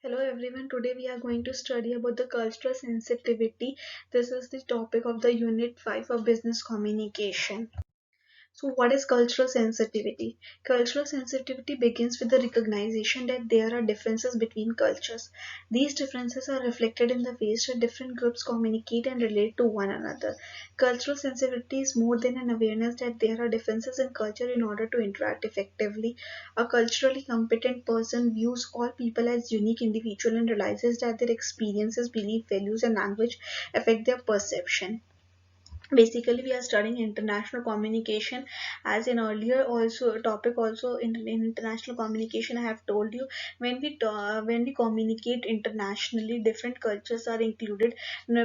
Hello everyone, today we are going to study about the cultural sensitivity. This is the topic of the Unit 5 of Business Communication. So, what is cultural sensitivity? Cultural sensitivity begins with the recognition that there are differences between cultures. These differences are reflected in the ways that different groups communicate and relate to one another. Cultural sensitivity is more than an awareness that there are differences in culture in order to interact effectively. A culturally competent person views all people as unique individuals and realizes that their experiences, beliefs, values, and language affect their perception. Basically we are studying international communication. As in earlier also topic, also in international communication I have told you, when we communicate internationally, different cultures are included.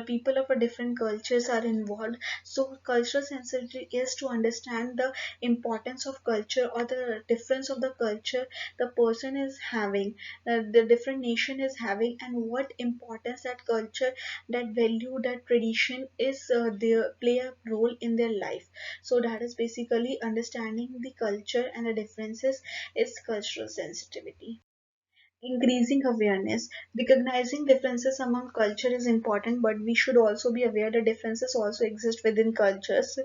People of a different cultures are involved. So cultural sensitivity is to understand the importance of culture or the difference of the culture the person is having, the different nation is having, and what importance that culture, that value, that tradition is they play a role in their life. So that is basically understanding the culture and the differences is cultural sensitivity. Increasing awareness. Recognizing differences among culture is important, but we should also be aware that differences also exist within cultures.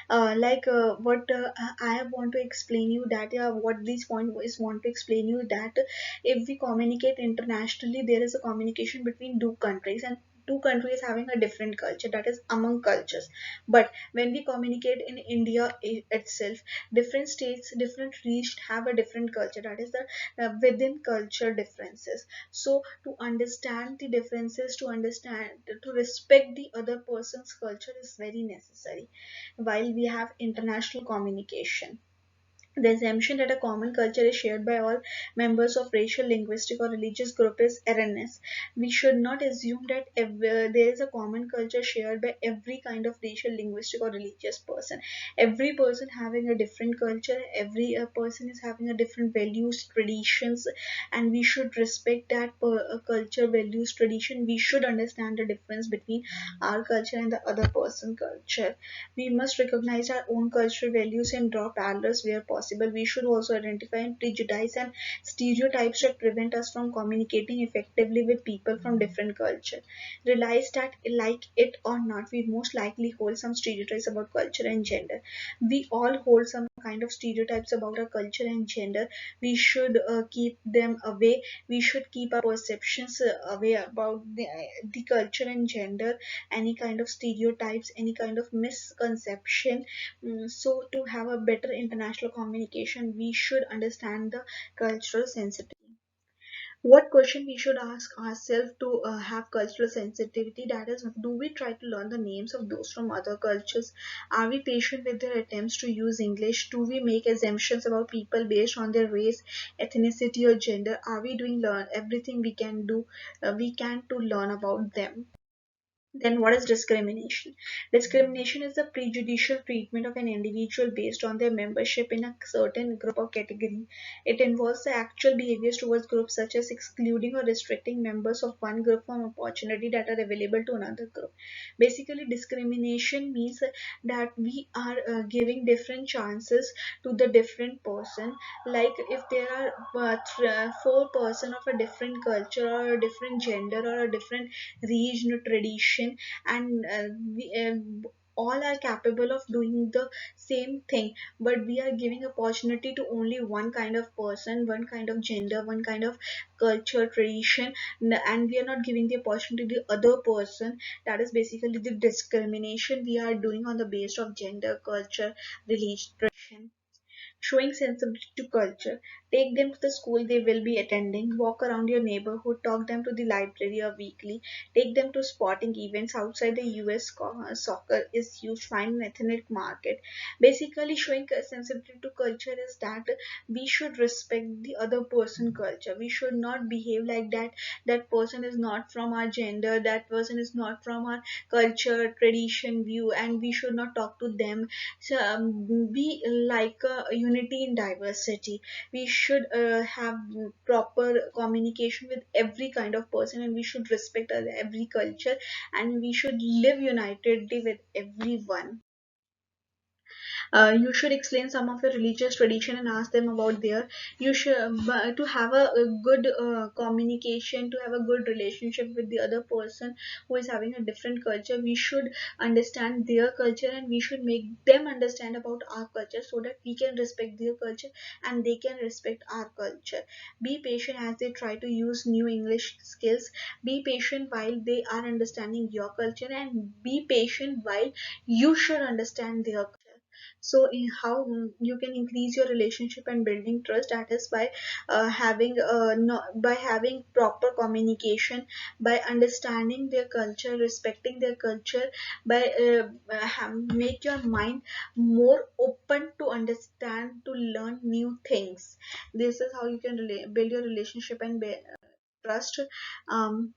What I want to explain you that what this point is want to explain you that if we communicate internationally, there is a communication between two countries, and two countries having a different culture, that is among cultures. But when we communicate in India itself, different states, different regions have a different culture, that is the within culture differences. So to understand the differences, to understand, to respect the other person's culture is very necessary while we have international communication. The assumption that a common culture is shared by all members of racial, linguistic, or religious group is erroneous. We should not assume that there is a common culture shared by every kind of racial, linguistic, or religious person. Every person having a different culture, every person is having a different values, traditions, and we should respect that culture, values, tradition. We should understand the difference between our culture and the other person culture. We must recognize our own cultural values and draw parallels where possible. We should also identify prejudice and stereotypes that prevent us from communicating effectively with people from different culture. Realize that, like it or not, we most likely hold some stereotypes about culture and gender. We all hold some kind of stereotypes about our culture and gender. We should keep them away. We should keep our perceptions away about the culture and gender, any kind of stereotypes, any kind of misconception. So to have a better international communication, we should understand the cultural sensitivity. What question we should ask ourselves to have cultural sensitivity, that is, do we try to learn the names of those from other cultures? Are we patient with their attempts to use English? Do we make assumptions about people based on their race, ethnicity, or gender? Are we doing learn everything we can do, we can to learn about them? Then what is discrimination? Discrimination is the prejudicial treatment of an individual based on their membership in a certain group or category. It involves the actual behaviors towards groups such as excluding or restricting members of one group from opportunity that are available to another group. Basically, discrimination means that we are giving different chances to the different person. Like if there are four person of a different culture or a different gender or a different region, tradition, and all are capable of doing the same thing, but we are giving opportunity to only one kind of person, one kind of gender, one kind of culture, tradition, and we are not giving the opportunity to the other person. That is basically the discrimination we are doing on the base of gender, culture, religion, tradition. Showing sensitivity to culture. Take them to the school they will be attending, walk around your neighborhood, talk them to the library or weekly, take them to sporting events outside the US. Soccer is used, find an ethnic market. Basically, showing sensitivity to culture is that we should respect the other person culture. We should not behave like that. That person is not from our gender, that person is not from our culture, tradition, view, and we should not talk to them. So be like unity in diversity. We should have proper communication with every kind of person, and we should respect every culture, and we should live unitedly with everyone. You should explain some of your religious tradition and ask them about their. You should to have a good communication, to have a good relationship with the other person who is having a different culture. We should understand their culture and we should make them understand about our culture so that we can respect their culture and they can respect our culture. Be patient as they try to use new English skills. Be patient while they are understanding your culture, and be patient while you should understand their culture. So in how you can increase your relationship and building trust, that is by having no, by having proper communication, by understanding their culture, respecting their culture, by make your mind more open to understand, to learn new things. This is how you can build your relationship and trust.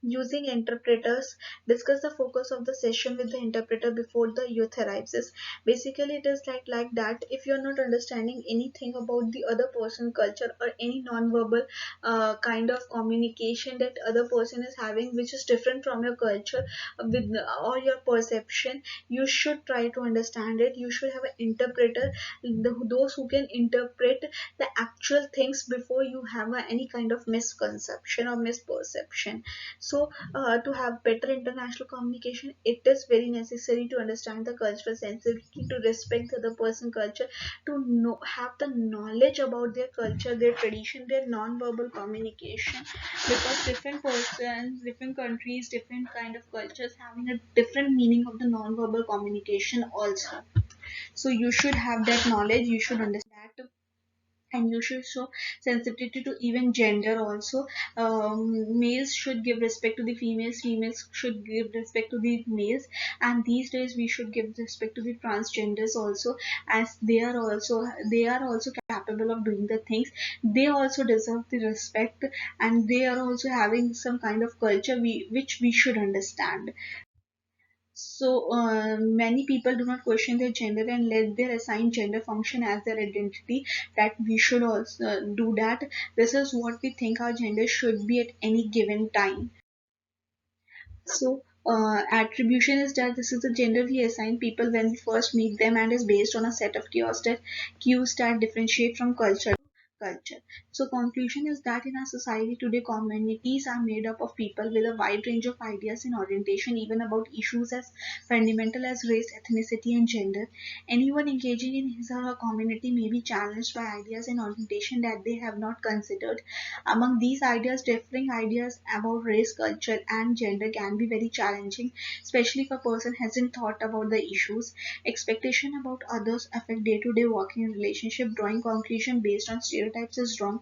Using interpreters, discuss the focus of the session with the interpreter before the youth arrives. Basically it is like that. If you're not understanding anything about the other person culture or any non-verbal kind of communication that other person is having which is different from your culture, with or your perception, you should try to understand it. You should have an interpreter, those who can interpret the actual things before you have any kind of misconception or misperception. So to have better international communication, it is very necessary to understand the cultural sensitivity, to respect the other person culture, to know, have the knowledge about their culture, their tradition, their non-verbal communication, because different persons, different countries, different kind of cultures having a different meaning of the non-verbal communication also. So you should have that knowledge, you should understand that, and you should show sensitivity to even gender also. Males should give respect to the females, females should give respect to the males, and these days we should give respect to the transgenders also, as they are also capable of doing the things. They also deserve the respect, and they are also having some kind of culture which we should understand. So many people do not question their gender and let their assigned gender function as their identity. That we should also do that. This is what we think our gender should be at any given time. So attribution is that this is the gender we assign people when we first meet them, and is based on a set of cues that differentiate from culture. So conclusion is that in our society today, communities are made up of people with a wide range of ideas and orientation, even about issues as fundamental as race, ethnicity, and gender. Anyone engaging in his or her community may be challenged by ideas and orientation that they have not considered. Among these ideas, differing ideas about race, culture, and gender can be very challenging, especially if a person hasn't thought about the issues. Expectation about others affect day-to-day working relationship. Drawing conclusion based on stereotypes is wrong.